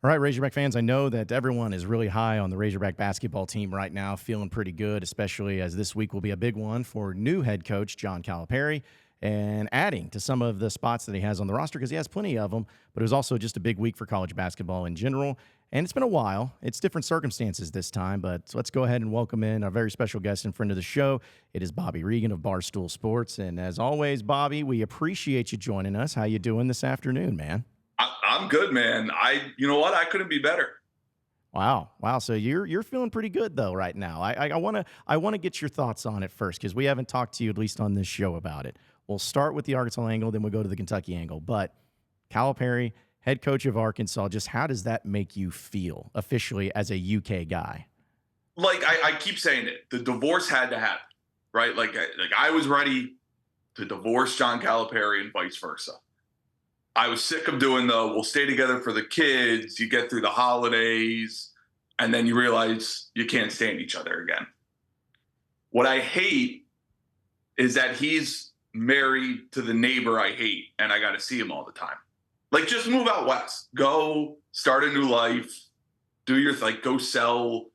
All right, Razorback fans, I know that everyone is really high on the Razorback basketball team right now, feeling pretty good, especially as this week will be a big one for new head coach John Calipari and adding to some of the spots that he has on the roster because he has plenty of them, but it was also just a big week for college basketball in general. And it's been a while. It's different circumstances this time, but let's go ahead and welcome in our very special guest and friend of the show. It is Bobby Reagan of Barstool Sports. And as always, Bobby, we appreciate you joining us. How you doing this afternoon, man? I'm good, man. You know what? I couldn't be better. Wow. So you're feeling pretty good though right now. I wanna get your thoughts on it first because we haven't talked to you at least on this show about it. We'll start with the Arkansas angle, then we'll go to the Kentucky angle. But Calipari, head coach of Arkansas, just how does that make you feel officially as a UK guy? Like I keep saying it, the divorce had to happen, right? I was ready to divorce John Calipari and vice versa. I was sick of doing we'll stay together for the kids, you get through the holidays, and then you realize you can't stand each other again. What I hate is that he's married to the neighbor I hate, and I got to see him all the time. Like, just move out west. Go start a new life. Do your, go sell,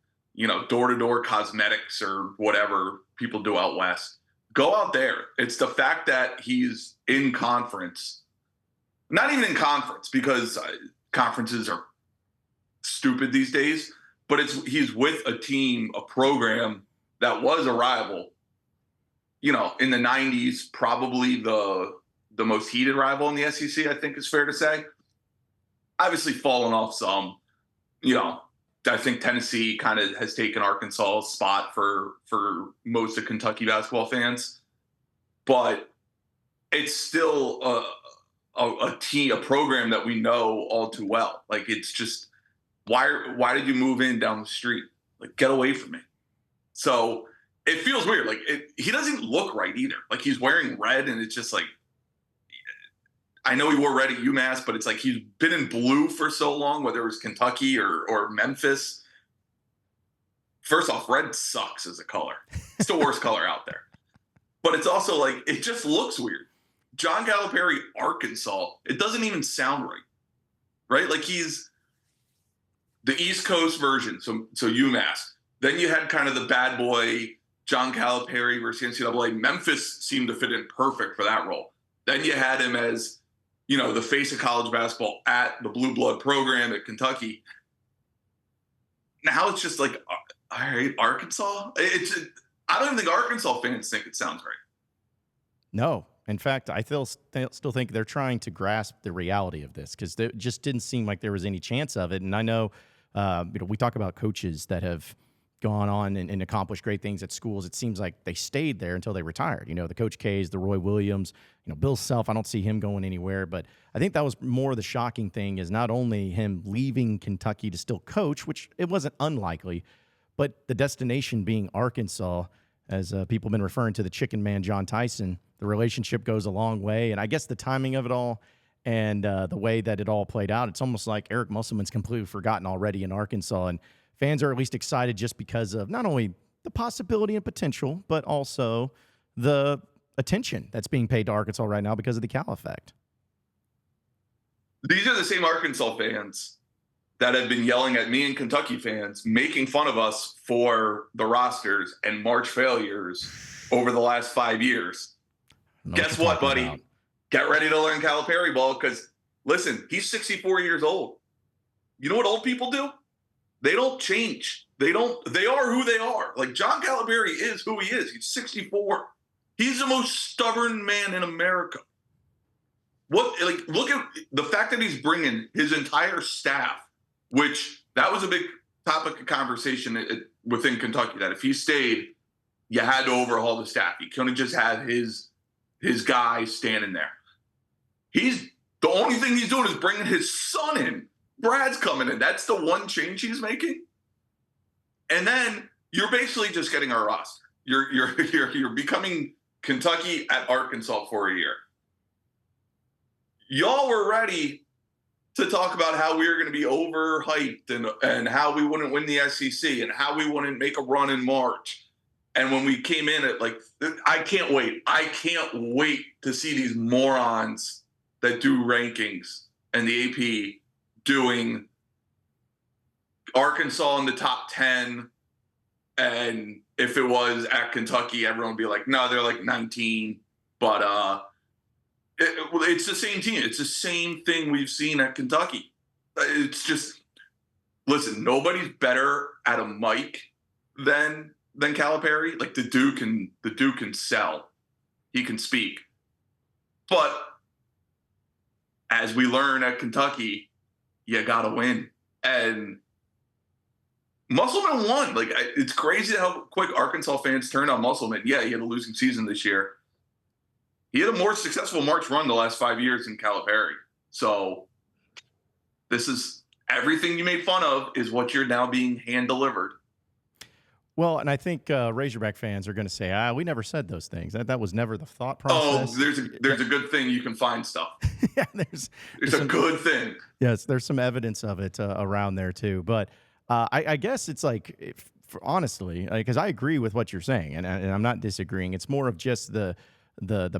door-to-door cosmetics or whatever people do out west. Go out there. It's the fact that he's in conference. Not even in conference because conferences are stupid these days, but he's with a team, a program that was a rival, in the 90s, probably the most heated rival in the SEC, I think is fair to say. Obviously fallen off some, I think Tennessee kind of has taken Arkansas's spot for most of Kentucky basketball fans, but it's still a program that we know all too well. Like, it's just, why did you move in down the street? Like, get away from me. So it feels weird. Like, he doesn't look right either. Like, he's wearing red, and it's just like, I know he wore red at UMass, but it's like he's been in blue for so long, whether it was Kentucky or Memphis. First off, red sucks as a color. It's the worst color out there. But it's also like, it just looks weird. John Calipari, Arkansas, it doesn't even sound right? Like, he's the East Coast version, so UMass. Then you had kind of the bad boy John Calipari versus NCAA. Memphis seemed to fit in perfect for that role. Then you had him as, the face of college basketball at the Blue Blood program at Kentucky. Now it's just like, all right, Arkansas? I don't even think Arkansas fans think it sounds right. No. In fact, I still think they're trying to grasp the reality of this because it just didn't seem like there was any chance of it. And I know, we talk about coaches that have gone on and accomplished great things at schools. It seems like they stayed there until they retired. The Coach K's, the Roy Williams, Bill Self, I don't see him going anywhere. But I think that was more the shocking thing is not only him leaving Kentucky to still coach, which it wasn't unlikely, but the destination being Arkansas, as people have been referring to the chicken man, John Tyson. The relationship goes a long way. And I guess the timing of it all and the way that it all played out, it's almost like Eric Musselman's completely forgotten already in Arkansas. And fans are at least excited just because of not only the possibility and potential, but also the attention that's being paid to Arkansas right now because of the Cal effect. These are the same Arkansas fans that have been yelling at me and Kentucky fans, making fun of us for the rosters and March failures over the last 5 years. Guess what, buddy? About. Get ready to learn Calipari ball because, listen, he's 64 years old. You know what old people do? They don't change. They are who they are. Like, John Calipari is who he is. He's 64. He's the most stubborn man in America. Look at the fact that he's bringing his entire staff, which that was a big topic of conversation within Kentucky, that if he stayed, you had to overhaul the staff. You couldn't just have his guys standing there. The only thing he's doing is bringing his son in. Brad's coming in. That's the one change he's making. And then you're basically just getting our roster. You're becoming Kentucky at Arkansas for a year. Y'all were ready to talk about how we were going to be overhyped and how we wouldn't win the SEC and how we wouldn't make a run in March. And when we came in at I can't wait. I can't wait to see these morons that do rankings and the AP doing Arkansas in the top 10. And if it was at Kentucky, everyone would be like, no, they're like 19. But it's the same team. It's the same thing we've seen at Kentucky. It's just, listen, nobody's better at a mic than Calipari. Like the dude can sell. He can speak. But as we learn at Kentucky, you got to win. And Musselman won. Like, it's crazy how quick Arkansas fans turned on Musselman. Yeah, he had a losing season this year. He had a more successful March run the last 5 years than Calipari. So this is everything you made fun of is what you're now being hand delivered. Well, and I think Razorback fans are going to say, we never said those things. That was never the thought process. Oh, there's a good thing you can find stuff. Yeah, there's a good thing. Yes, there's some evidence of it around there too. But I guess it's like, honestly, because I agree with what you're saying, and I'm not disagreeing. It's more of just the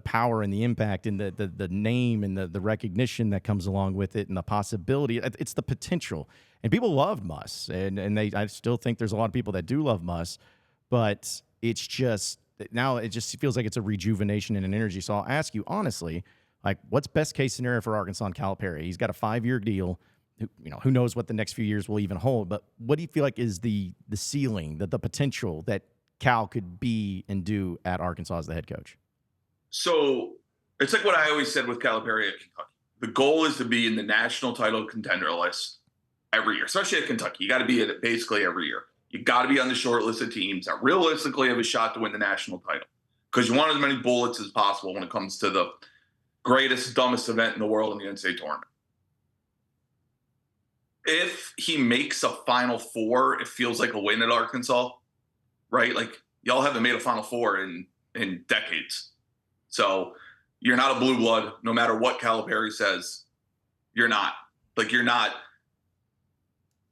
power and the impact and the name and the recognition that comes along with it and the possibility. It's the potential. And people loved Muss, and I still think there's a lot of people that do love Muss, but it's just now it just feels like it's a rejuvenation and an energy. So I'll ask you honestly, like, what's best case scenario for Arkansas and Calipari? He's got a 5-year deal. Who knows what the next few years will even hold? But what do you feel like is the ceiling, the potential that Cal could be and do at Arkansas as the head coach? So it's like what I always said with Calipari at Kentucky. The goal is to be in the national title contender list every year, especially at Kentucky. You got to be in it basically every year. You got to be on the short list of teams that realistically have a shot to win the national title because you want as many bullets as possible when it comes to the greatest, dumbest event in the world in the NCAA tournament. If he makes a Final Four, it feels like a win at Arkansas, right? Like, y'all haven't made a Final Four in decades. So you're not a blue blood, no matter what Calipari says. You're not. Like, you're not.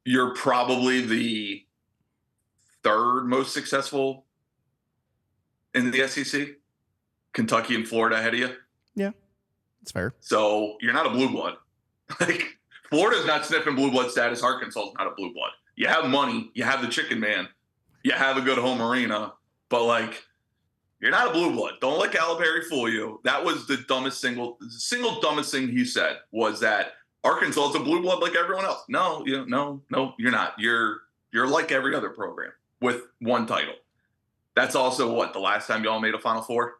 You're probably the third most successful in the SEC. Kentucky and Florida ahead of you. Yeah, that's fair. So you're not a blue blood. Like, Florida's not sniffing blue blood status. Arkansas is not a blue blood. You have money. You have the chicken man. You have a good home arena. But, like, you're not a blue blood. Don't let Calipari fool you. That was the single dumbest thing he said was that Arkansas is a blue blood like everyone else. No, you're not. You're like every other program with one title. That's also what, the last time y'all made a Final Four?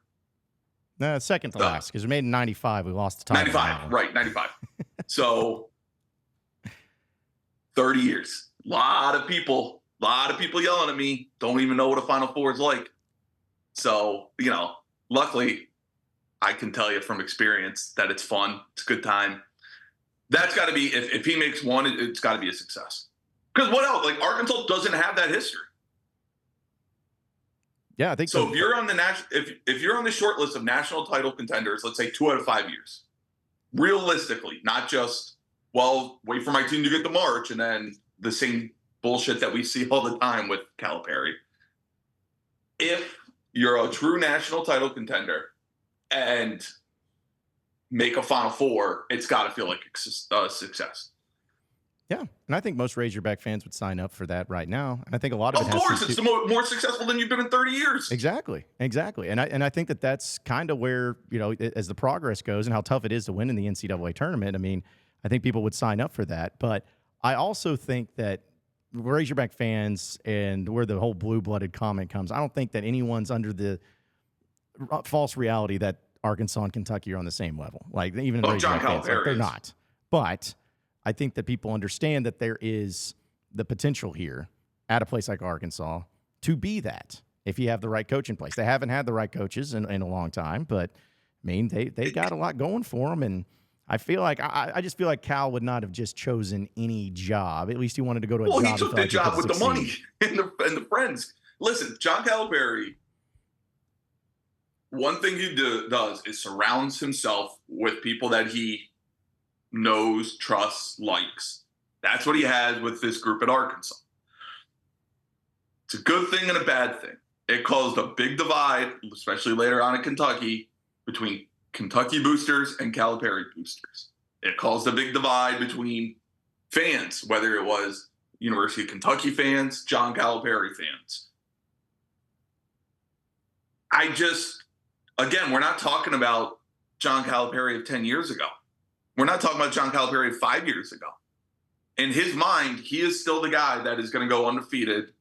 No, second to last, because we made in 95. We lost the title. 95, right, 95. So 30 years. A lot of people yelling at me, don't even know what a Final Four is like. So, luckily, I can tell you from experience that it's fun. It's a good time. That's got to be, if he makes one, it's got to be a success. Because what else? Like, Arkansas doesn't have that history. Yeah, I think so. If you're on if you're on the short list of national title contenders, let's say 2 out of 5 years, realistically, not just, well, wait for my team to get to March and then the same bullshit that we see all the time with Calipari. If you're a true national title contender and make a Final Four, it's got to feel like a success. Yeah, and I think most Razorback fans would sign up for that right now. And I think a lot of it course, it's more successful than you've been in 30 years. Exactly. And I think that's kind of where, as the progress goes and how tough it is to win in the NCAA tournament, I mean, I think people would sign up for that. But I also think that Razorback fans and where the whole blue-blooded comment comes, I don't think that anyone's under the false reality that Arkansas and Kentucky are on the same level. Like, even Razorback fans, they're not. But I think that people understand that there is the potential here at a place like Arkansas to be that if you have the right coach in place. They haven't had the right coaches in a long time, but, I mean, they got a lot going for them. And I feel like I just feel like Cal would not have just chosen any job. At least he wanted to go to a job. Well, he took the job with the money and the friends. Listen, John Calipari, one thing he does is surrounds himself with people that he knows, trusts, likes. That's what he has with this group at Arkansas. It's a good thing and a bad thing. It caused a big divide, especially later on in Kentucky, between Kentucky boosters and Calipari boosters. It caused a big divide between fans, whether it was University of Kentucky fans, John Calipari fans. Again, we're not talking about John Calipari of 10 years ago. We're not talking about John Calipari of 5 years ago. In his mind, he is still the guy that is going to go undefeated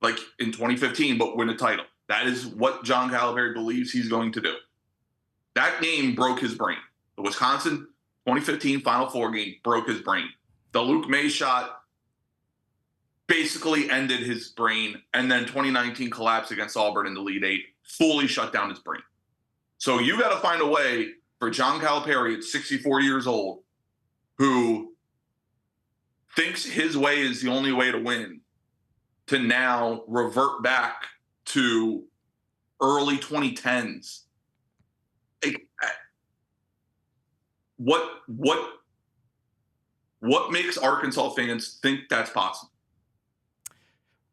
like in 2015, but win a title. That is what John Calipari believes he's going to do. That game broke his brain. The Wisconsin 2015 Final Four game broke his brain. The Luke May shot basically ended his brain, and then 2019 collapse against Auburn in the Elite Eight fully shut down his brain. So you got to find a way for John Calipari at 64 years old, who thinks his way is the only way to win, to now revert back to early 2010s. Like, what makes Arkansas fans think that's possible?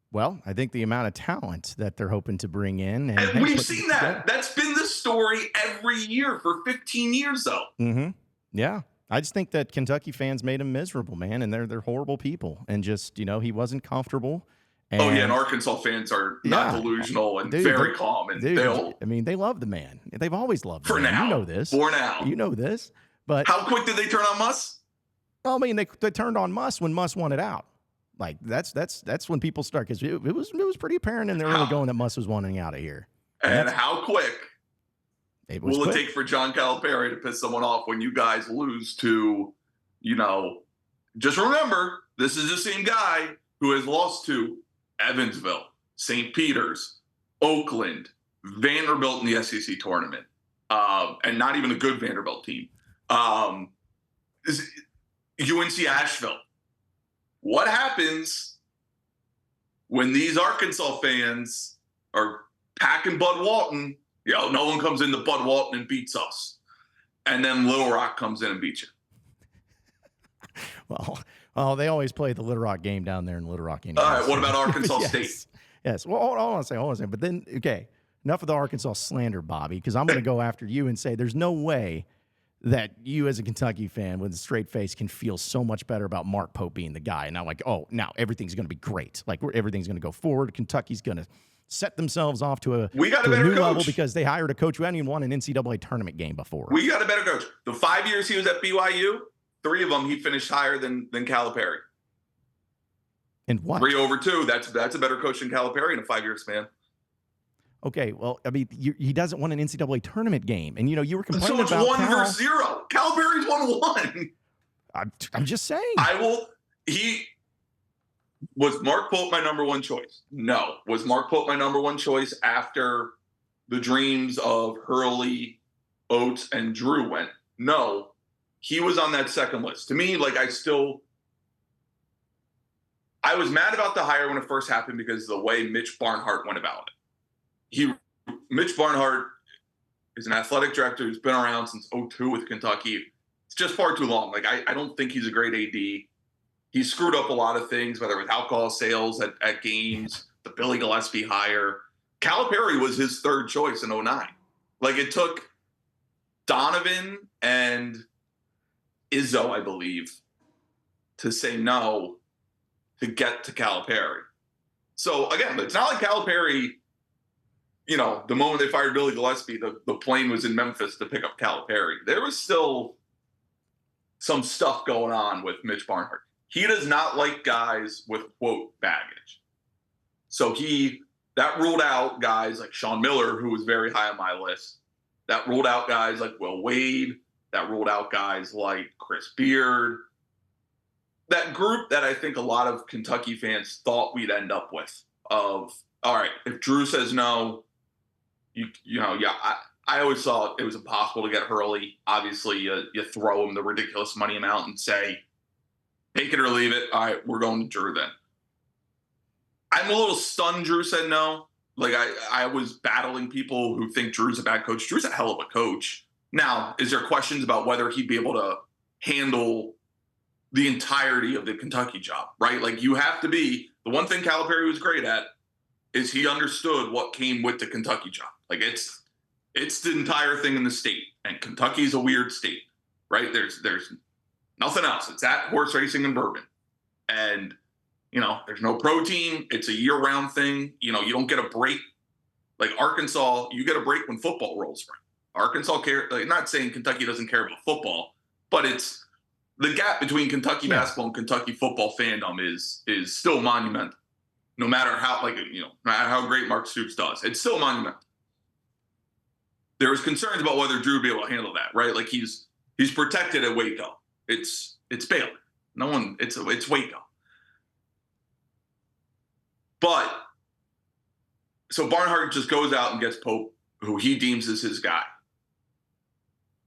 Well, I think the amount of talent that they're hoping to bring in. And we've seen that. That's been the story every year for 15 years, though. Mm-hmm. Yeah. I just think that Kentucky fans made him miserable, man, and they're horrible people. And just, he wasn't comfortable. And, and Arkansas fans are not delusional and very calm. And they love the man. They've always loved him. For now. You know this. For now. You know this. But how quick did they turn on Muss? Well, I mean, they turned on Muss when Muss wanted out. Like that's when people start, because it was pretty apparent in the early going that Muss was wanting out of here. And how quick will it take for John Calipari to piss someone off when you guys lose to, just remember, this is the same guy who has lost to Evansville, St. Peter's, Oakland, Vanderbilt in the SEC tournament, and not even a good Vanderbilt team. UNC Asheville. What happens when these Arkansas fans are packing Bud Walton? No one comes into Bud Walton and beats us. And then Little Rock comes in and beats you. Well, they always play the Little Rock game down there in Little Rock. Anyway. All right, what about Arkansas State? Yes. Well, hold on a second. But then, okay, enough of the Arkansas slander, Bobby, because I'm going to go after you and say there's no way that you as a Kentucky fan with a straight face can feel so much better about Mark Pope being the guy. And now now everything's going to be great. Like everything's going to go forward. Kentucky's going to set themselves off to a new level because they hired a coach who hadn't even won an NCAA tournament game before. We got a better coach. The 5 years he was at BYU, 3 of them he finished higher than Calipari. And what? 3 over 2. That's a better coach than Calipari in a 5-year span. Okay, well, I mean, he doesn't win an NCAA tournament game, and you were complaining about. So it's 1 versus 0. Calipari's won 1. I'm just saying. Was Mark Pope my number 1 choice? No. Was Mark Pope my number 1 choice after the dreams of Hurley, Oates, and Drew went? No. He was on that second list. To me, I was mad about the hire when it first happened because of the way Mitch Barnhart went about it. Mitch Barnhart is an athletic director who's been around since 2002 with Kentucky. It's just far too long. I don't think he's a great AD. He screwed up a lot of things, whether with alcohol sales at games, the Billy Gillispie hire. Calipari was his 3rd choice in 2009. It took Donovan and Izzo, I believe, to say no to get to Calipari. So, again, it's not like Calipari, the moment they fired Billy Gillispie, the plane was in Memphis to pick up Calipari. There was still some stuff going on with Mitch Barnhart. He does not like guys with, quote, baggage. So that ruled out guys like Sean Miller, who was very high on my list. That ruled out guys like Will Wade. That ruled out guys like Chris Beard. That group that I think a lot of Kentucky fans thought we'd end up with all right, if Drew says no, I always thought it was impossible to get Hurley. Obviously, you throw him the ridiculous money amount and say, take it or leave it. All right, we're going to Drew then. I'm a little stunned Drew said no. I was battling people who think Drew's a bad coach. Drew's a hell of a coach. Now, is there questions about whether he'd be able to handle the entirety of the Kentucky job, right? You have to be – the one thing Calipari was great at is he understood what came with the Kentucky job. It's the entire thing in the state, and Kentucky's a weird state, right? There's nothing else. It's that, horse racing, and bourbon. And There's no protein. It's a year-round thing. You don't get a break. Like Arkansas, you get a break when football rolls around. Arkansas not saying Kentucky doesn't care about football, but it's the gap between Kentucky basketball and Kentucky football fandom is still monumental. No matter how no matter how great Mark Stoops does, it's still monumental. There was concerns about whether Drew would be able to handle that, right? Like he's protected at Waco. It's Baylor. It's Waco. But so Barnhart just goes out and gets Pope, who he deems as his guy.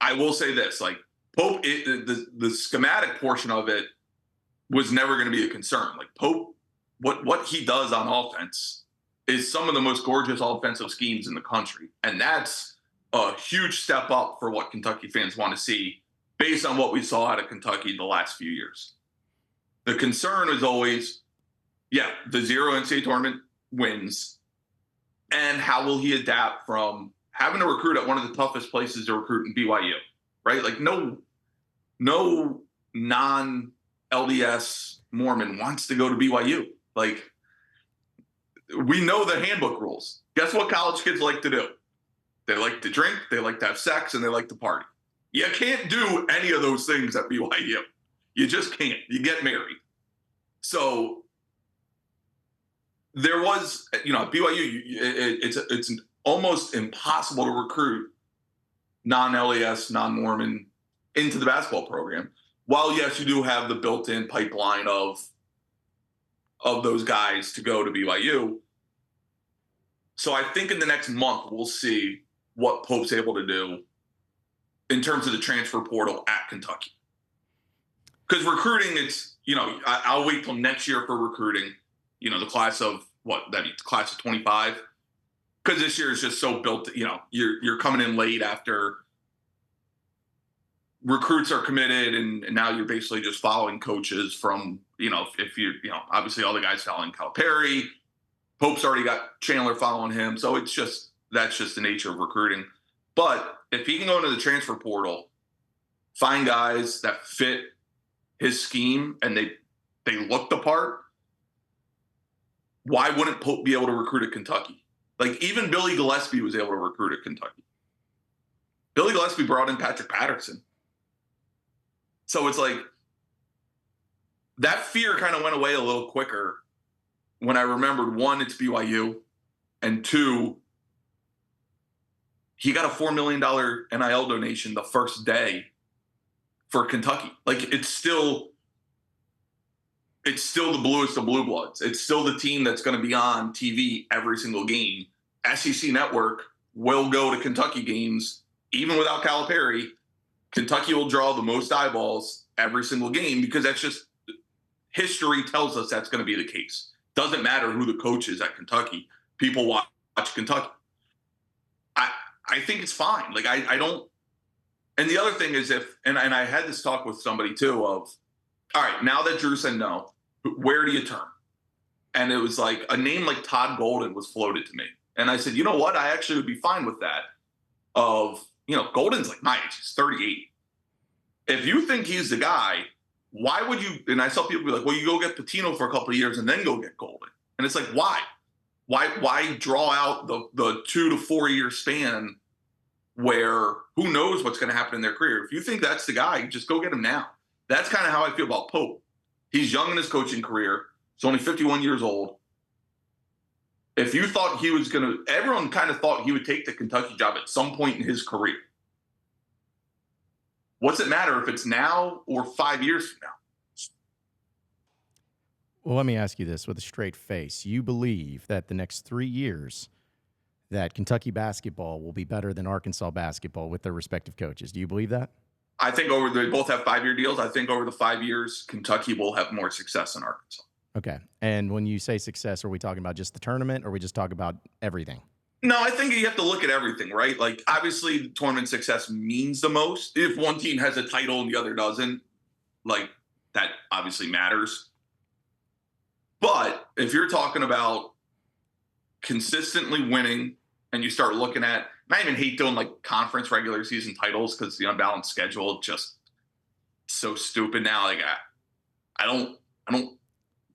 I will say this, like Pope, the schematic portion of it was never going to be a concern. Like Pope, what he does on offense is some of the most gorgeous offensive schemes in the country. And that's a huge step up for what Kentucky fans want to see based on what we saw out of Kentucky the last few years. The concern is always, the 0 NCAA tournament wins. And how will he adapt from having to recruit at one of the toughest places to recruit in BYU, right? Like no non-LDS Mormon wants to go to BYU. Like we know the handbook rules. Guess what college kids like to do? They like to drink, they like to have sex, and they like to party. You can't do any of those things at BYU. You just can't. You get married. So there was, BYU, it's almost impossible to recruit non-LAS, non-Mormon into the basketball program. While, yes, you do have the built-in pipeline of those guys to go to BYU. So I think in the next month, we'll see what Pope's able to do in terms of the transfer portal at Kentucky. Because recruiting, it's, I'll wait till next year for recruiting. The class of class of 25, because this year is just so built. You're coming in late after recruits are committed, and now you're basically just following coaches from if you obviously all the guys following Calipari. Pope's already got Chandler following him, so that's just the nature of recruiting. But if he can go into the transfer portal, find guys that fit his scheme and they look the part, why wouldn't Pope be able to recruit at Kentucky? Like even Billy Gillespie was able to recruit at Kentucky. Billy Gillespie brought in Patrick Patterson. So it's like that fear kind of went away a little quicker when I remembered, one, it's BYU, and two, he got a $4 million NIL donation the first day for Kentucky. Like it's still the bluest of blue bloods. It's still the team that's going to be on TV every single game. SEC Network will go to Kentucky games, even without Calipari. Kentucky will draw the most eyeballs every single game because that's just history tells us that's going to be the case. Doesn't matter who the coach is at Kentucky. People watch Kentucky. I think it's fine. Like I don't. And the other thing is and I had this talk with somebody too of, all right, now that Drew said no, where do you turn? And it was like a name like Todd Golden was floated to me. And I said, you know what? I actually would be fine with that. Golden's like my age. He's 38. If you think he's the guy, why would you? And I saw people be like, well, you go get Patino for a couple of years and then go get Golden. And it's like, why? Why draw out the 2 to 4 year span where who knows what's going to happen in their career? If you think that's the guy, just go get him now. That's kind of how I feel about Pope. He's young in his coaching career. He's only 51 years old. If you thought he was going to, everyone kind of thought he would take the Kentucky job at some point in his career. What's it matter if it's now or 5 years from now? Well, let me ask you this with a straight face. You believe that the next 3 years that Kentucky basketball will be better than Arkansas basketball with their respective coaches. Do you believe that? I think they both have 5-year deals. I think over the 5 years, Kentucky will have more success than Arkansas. Okay. And when you say success, are we talking about just the tournament or are we just talking about everything? No, I think you have to look at everything, right? Like, obviously, tournament success means the most. If one team has a title and the other doesn't, like, that obviously matters. But if you're talking about consistently winning and you start looking at, and I even hate doing, like, conference regular season titles because the unbalanced schedule just so stupid now. Like, I don't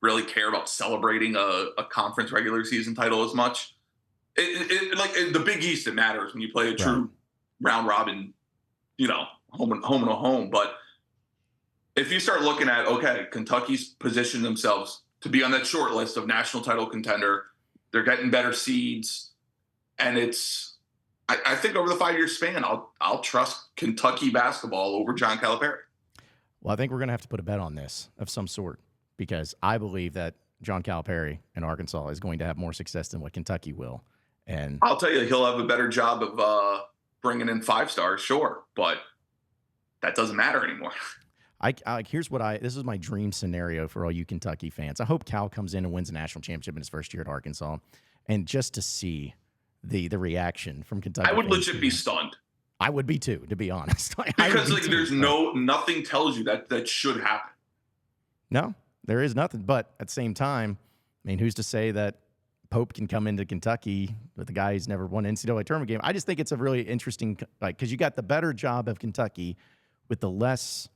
really care about celebrating a conference regular season title as much. The Big East, it matters when you play a true round robin, home and home. But if you start looking at, okay, Kentucky's positioned themselves to be on that short list of national title contender, they're getting better seeds, and I think over the 5-year span, I'll trust Kentucky basketball over John Calipari. Well, I think we're going to have to put a bet on this of some sort, because I believe that John Calipari in Arkansas is going to have more success than what Kentucky will. And I'll tell you, he'll have a better job of bringing in 5 stars, sure, but that doesn't matter anymore. This is my dream scenario for all you Kentucky fans. I hope Cal comes in and wins a national championship in his first year at Arkansas, and just to see the reaction from Kentucky. I would legit be stunned. I would be too, to be honest. Because there's nothing tells you that should happen. No, there is nothing. But at the same time, I mean, who's to say that Pope can come into Kentucky with a guy who's never won an NCAA tournament game? I just think it's a really interesting, because you got the better job of Kentucky with the less,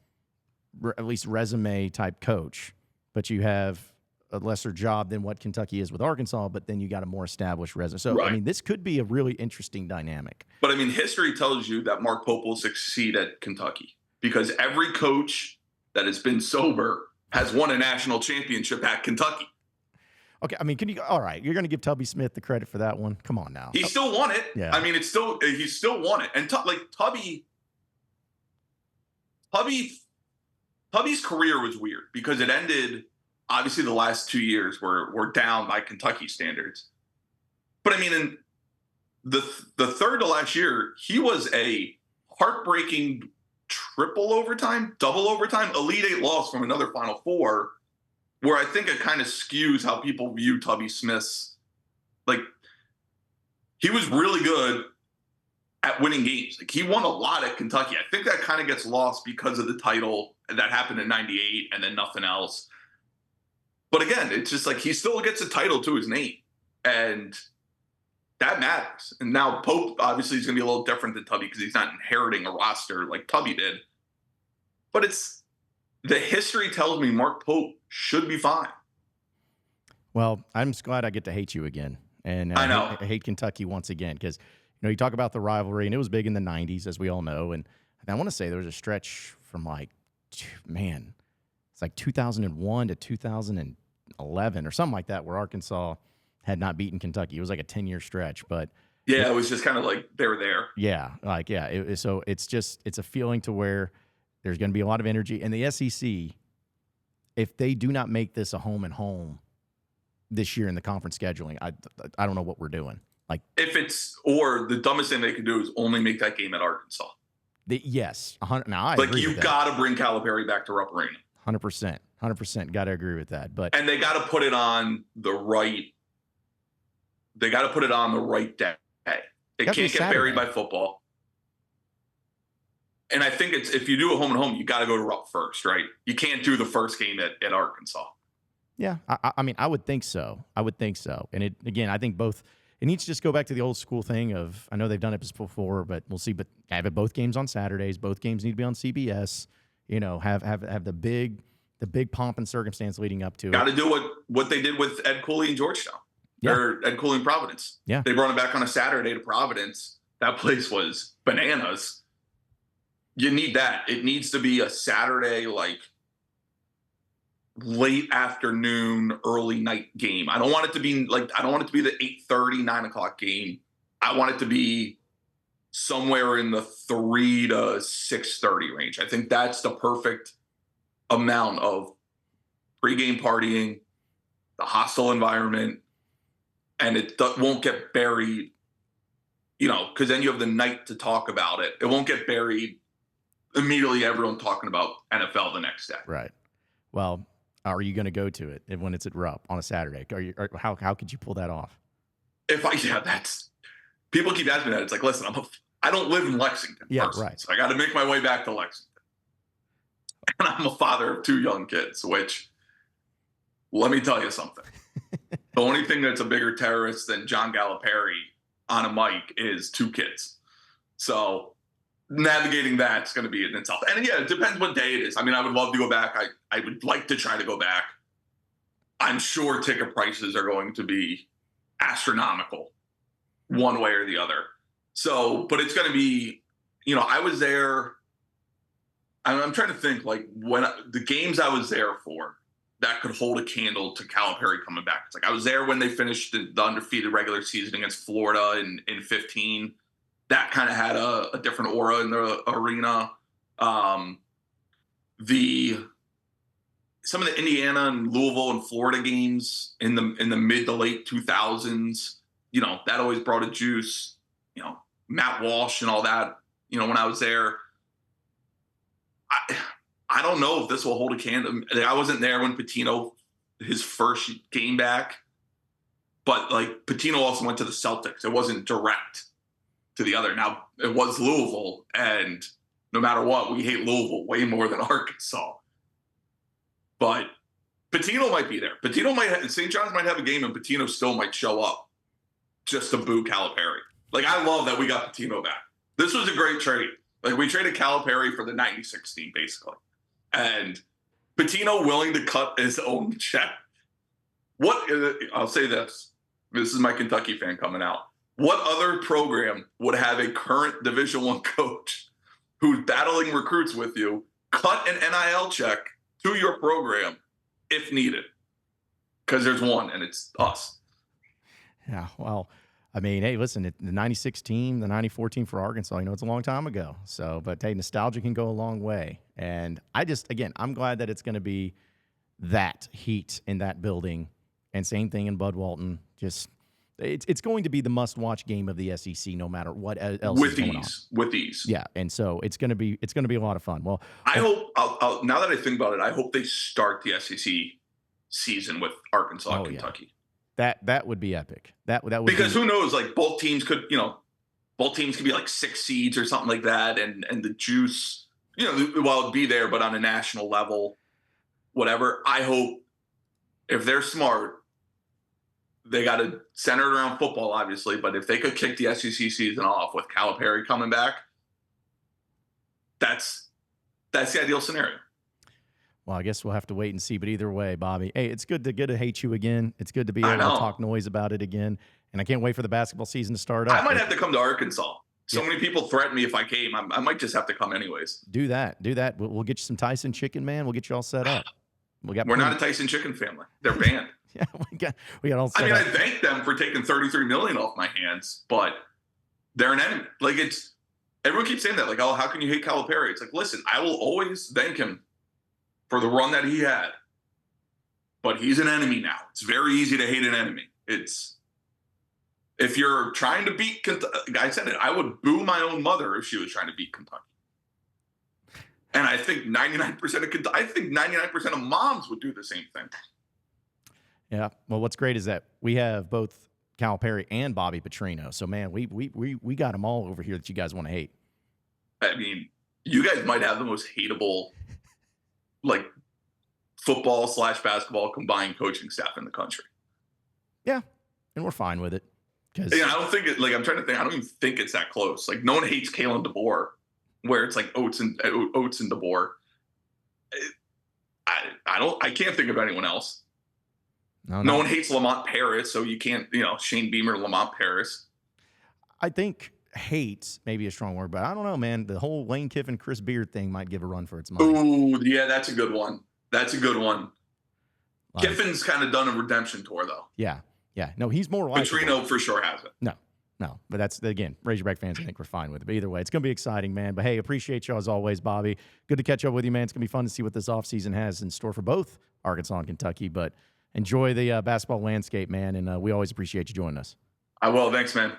at least resume type coach, but you have a lesser job than what Kentucky is with Arkansas, but then you got a more established resume. So, right. I mean, this could be a really interesting dynamic. But, I mean, history tells you that Mark Pope will succeed at Kentucky, because every coach that has been sober has won a national championship at Kentucky. Okay, I mean, all right, you're going to give Tubby Smith the credit for that one? Come on now. He still won it. Yeah. I mean, he still won it. And Tubby's career was weird because it ended. Obviously, the last 2 years were down by Kentucky standards. But, I mean, in the third to last year, he was a heartbreaking double overtime, Elite Eight loss from another Final Four, where I think it kind of skews how people view Tubby Smith's. Like, he was really good at winning games. Like, he won a lot at Kentucky. I think that kind of gets lost because of the title that happened in '98 and then nothing else. But again, it's just like he still gets a title to his name, and that matters. And now Pope obviously is going to be a little different than Tubby because he's not inheriting a roster like Tubby did. But the history tells me Mark Pope should be fine. Well, I'm just glad I get to hate you again. And I know. I hate Kentucky once again because, you talk about the rivalry, and it was big in the 90s, as we all know. And I want to say there was a stretch from it's like 2001 to 2011 or something like that where Arkansas had not beaten Kentucky. It was like a 10-year stretch. But yeah, it was just kind of like they were there. Yeah, so it's a feeling to where there's going to be a lot of energy. And the SEC, if they do not make this a home and home this year in the conference scheduling, I don't know what we're doing. Like, or the dumbest thing they could do is only make that game at Arkansas. Yes, 100. Now I like agree you got to bring Calipari back to Rupp Arena. 100%. Got to agree with that. And they got to put it on the right. They got to put it on the right day. It can't get buried by football. And I think if you do a home and home, you got to go to Rupp first, right? You can't do the first game at Arkansas. Yeah, I mean, I would think so. And I think both. It needs to just go back to the old school thing of, I know they've done it before, but we'll see. But have it both games on Saturdays. Both games need to be on CBS. Have the big pomp and circumstance leading up to it. Got to do what they did with Ed Cooley in Georgetown. Yeah. Or Ed Cooley in Providence. Yeah. They brought him back on a Saturday to Providence. That place was bananas. You need that. It needs to be a Saturday, like late afternoon, early night game. I don't want it to be the 8:30, 9 o'clock game. I want it to be somewhere in the 3 to 6:30 range. I think that's the perfect amount of pregame partying, the hostile environment, and it won't get buried, because then you have the night to talk about it. It won't get buried immediately, everyone talking about NFL the next day. Right. Well, are you going to go to it when it's at Rupp on a Saturday? How could you pull that off? That's people keep asking me that. It's like, listen, I don't live in Lexington. Yeah, personally, right. So I got to make my way back to Lexington. And I'm a father of 2 young kids, which, let me tell you something. The only thing that's a bigger terrorist than John Calipari on a mic is 2 kids. So navigating that's going to be in itself. And yeah, it depends what day it is. I mean, I would love to go back. I would like to try to go back. I'm sure ticket prices are going to be astronomical one way or the other. So, but it's going to be, I was there. I'm trying to think like when the games I was there for that could hold a candle to Calipari coming back. It's like I was there when they finished the undefeated regular season against Florida in 15. That kind of had a different aura in the arena. Some of the Indiana and Louisville and Florida games in the mid to late 2000s, that always brought a juice. Matt Walsh and all that. When I was there, I don't know if this will hold a candle. I wasn't there when Pitino, his first game back, but like Pitino also went to the Celtics. It wasn't direct to the other. Now it was Louisville, and no matter what, we hate Louisville way more than Arkansas. But Pitino might be there. St. John's might have a game, and Pitino still might show up just to boo Calipari. Like, I love that we got Pitino back. This was a great trade. Like, we traded Calipari for the 96 team, basically. And Pitino willing to cut his own check. I'll say this. This is my Kentucky fan coming out. What other program would have a current Division I coach who's battling recruits with you cut an NIL check to your program if needed? Because there's one, and it's us. Yeah, well, I mean, hey, listen, the 96 team, the 94 team for Arkansas, it's a long time ago. So, but hey, nostalgia can go a long way. And I'm glad that it's going to be that heat in that building. And same thing in Bud Walton. It's going to be the must-watch game of the SEC, no matter what else is going on. With ease. Yeah, and so it's going to be a lot of fun. Well, I hope. Now that I think about it, I hope they start the SEC season with Arkansas and Kentucky. Yeah. That would be epic. That would because who knows? Like both teams could be like 6 seeds or something like that, and the juice, it'd be there, but on a national level, whatever. I hope if they're smart, they got to center it around football, obviously. But if they could kick the SEC season off with Calipari coming back, that's the ideal scenario. Well, I guess we'll have to wait and see. But either way, Bobby, hey, it's good to hate you again. It's good to be able to talk noise about it again. And I can't wait for the basketball season to start up. I might have to come to Arkansas. So many people threaten me if I came. I might just have to come anyways. Do that. We'll get you some Tyson chicken, man. We'll get you all set up. We're not a Tyson chicken family. They're banned. Yeah, we got all set up. I thank them for taking $33 million off my hands, but they're an enemy. Like everyone keeps saying that. Like, oh, how can you hate Calipari? It's like, listen, I will always thank him for the run that he had, but he's an enemy now. It's very easy to hate an enemy. If you're trying to beat Kentucky, I said it, I would boo my own mother if she was trying to beat Kentucky. And I think 99% of moms would do the same thing. Yeah. Well, what's great is that we have both Calipari and Bobby Petrino. So, man, we got them all over here that you guys want to hate. I mean, you guys might have the most hateable, like, football/basketball combined coaching staff in the country. Yeah, and we're fine with it. I don't think I'm trying to think. I don't even think it's that close. Like, no one hates Kalen DeBoer, where it's like Oates and DeBoer. I can't think of anyone else. No one hates Lamont Paris, so you can't, Shane Beamer, Lamont Paris. I think hate may be a strong word, but I don't know, man. The whole Lane Kiffin, Chris Beard thing might give a run for its money. Ooh, yeah, that's a good one. Kiffin's kind of done a redemption tour, though. Yeah. No, he's more likable. Petrino for sure has it. No. But that's, again, Razorback fans, I think we're fine with it. But either way, it's going to be exciting, man. But, hey, appreciate you as always, Bobby. Good to catch up with you, man. It's going to be fun to see what this offseason has in store for both Arkansas and Kentucky. But enjoy the basketball landscape, man, and we always appreciate you joining us. I will. Thanks, man.